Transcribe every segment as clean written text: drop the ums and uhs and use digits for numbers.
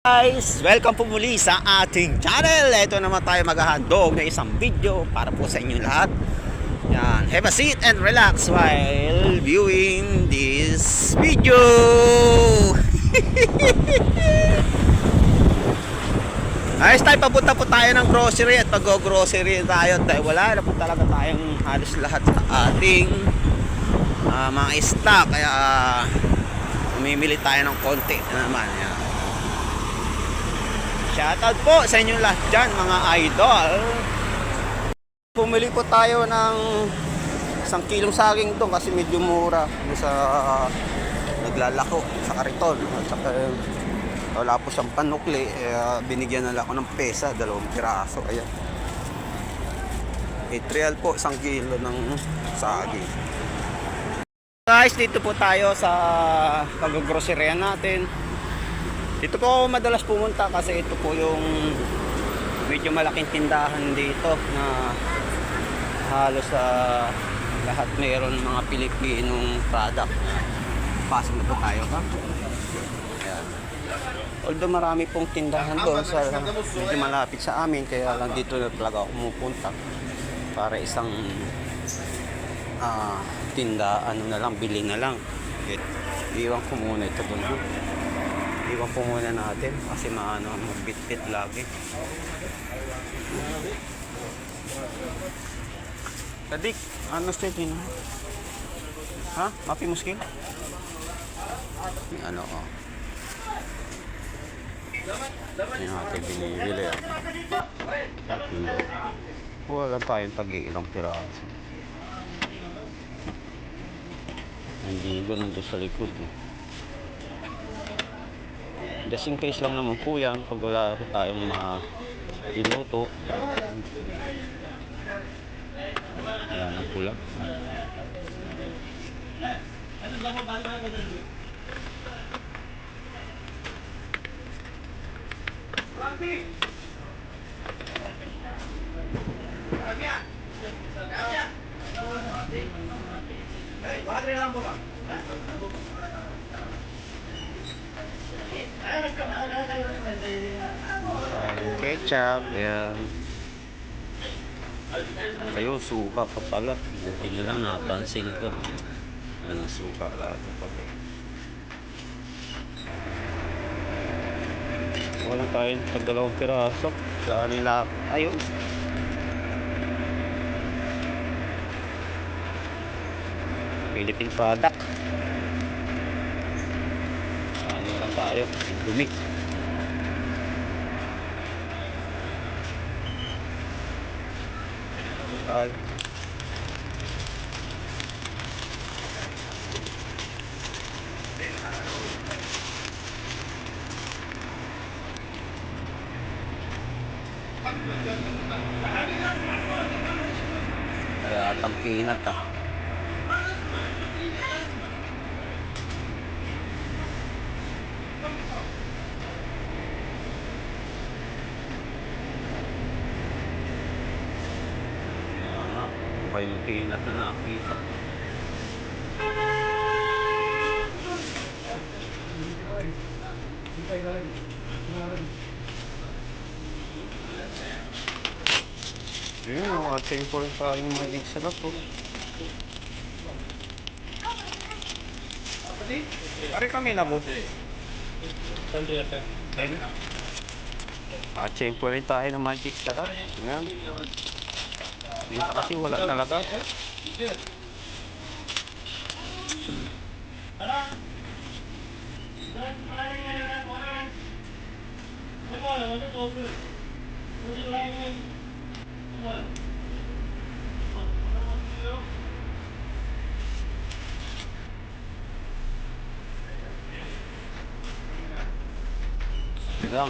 Guys, welcome po muli sa ating channel. Ito naman tayo maghahandog ng isang video para po sa inyo lahat. Yan, have a seat and relax while viewing this video. Ayos tayo, papunta po tayo ng grocery at mag-grocery tayo dahil wala na po talaga tayong halos lahat sa ating mga stock. Kaya mamimili tayo ng konti na naman. Yan. Shoutout po sa inyo lahat dyan mga idol. Pumili po tayo ng 1 kilong saging doon kasi medyo mura sa naglalako sa kariton. At saka wala po siyang panukli, binigyan na lang ako ng pesa, 2 piraso. Ayan, 8 real po 1 kilo ng saging. Guys, dito po tayo sa pag-groceryan natin. Dito po ako madalas pumunta kasi ito po yung medyo malaking tindahan dito na halos sa lahat mayroon mga Pilipinong product. Pasok na po tayo ha. Ayan. Although marami pong tindahan doon sa medyo malapit sa amin, kaya lang dito na talaga ako pumupunta para isang tinda, ano na lang, bili na lang. Iwan ko muna ito doon. Iwan po muna natin kasi magbitbit lagi. Tadik, ano state yun? Ha? Mapi muskil? Ano oh. Yan natin binibili. Wala tayong tag-iilang piraso. Hindi ko nandun sa likod eh. Just in case lang naman po yan pag wala tayong mga inuto. Ayan ang pula. Ketchup, yan. Kayo, suka pa pala. Buti nyo lang napansin ko. Ano, suka lahat pa. Wala tayong tag 2 piraso. Saan nila? Ayun. Philippine product. Saan lang tayo? Dumi. Kaya atang pinat ah. Yung pinat na nakita. Yun, ating po rin tayong magiging sarap po. Pari kami na po. Ating po rin tayo ng magic sarap. Yan. Dito kasi wala talaga. Lang.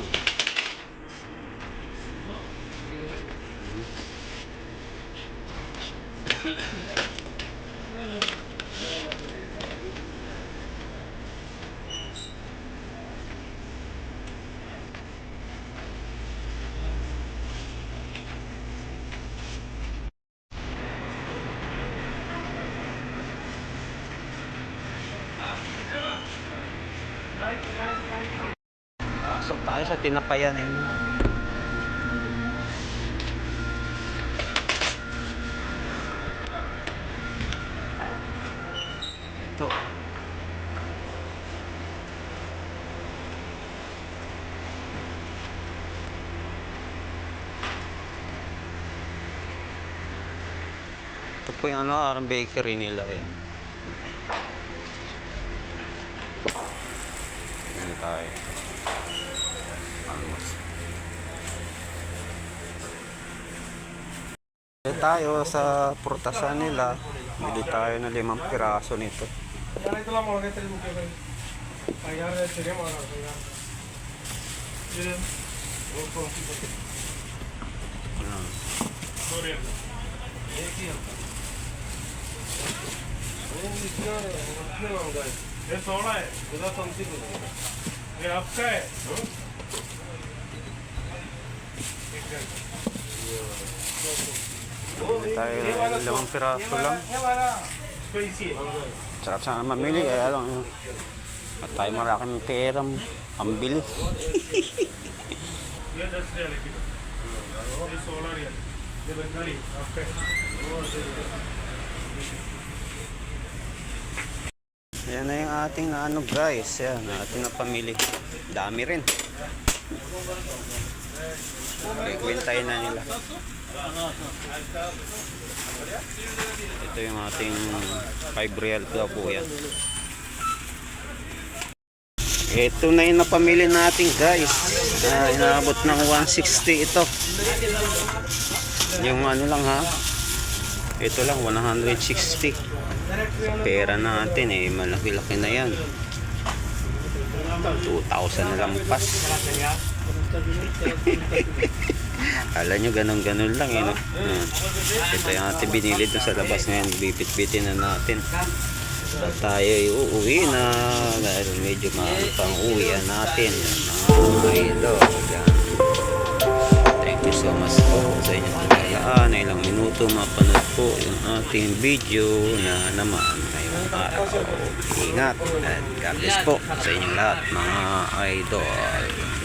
Pasok tayo sa tinapayan eh. Ito. Ito po yung ang bakery nila eh. Ano tayo? Dito tayo sa prutasan nila. Bili tayo ng 5 piraso nito. ये 16 है, पूरा समझी को। ये आपका है? Bili tayo ng 5 piraso lang. Spicy है। Sarap sana mamili kaya lang. At tayo maraming perang pambili. ये 10 रियल की। ये 16 रियल। ये बंगाली आपका है। Yan na yung ating naano guys. Yan, ating napamili. Dami rin. Kwentahin na nila. Ito yung ating 5 real daw po yan. Ito na yung napamili natin guys. Inaabot ng 160 ito. Yung ano lang ha. Ito lang 160. Sa pera natin eh, malaki-laki na yan. 2,000 na lang pas. Kala nyo ganun-ganun lang eh, no? Ito yung ating binili doon sa labas ngayon. Bipit-bitin na natin. At tayo uuwi na dahil medyo mahal pang uwian natin. Ito. Thank you so much po sa inyong pagkayaan. Na ilang minuto mapanood po yung ating video na naman ngayong araw. Ingat and God bless po sa inyong lahat mga idol.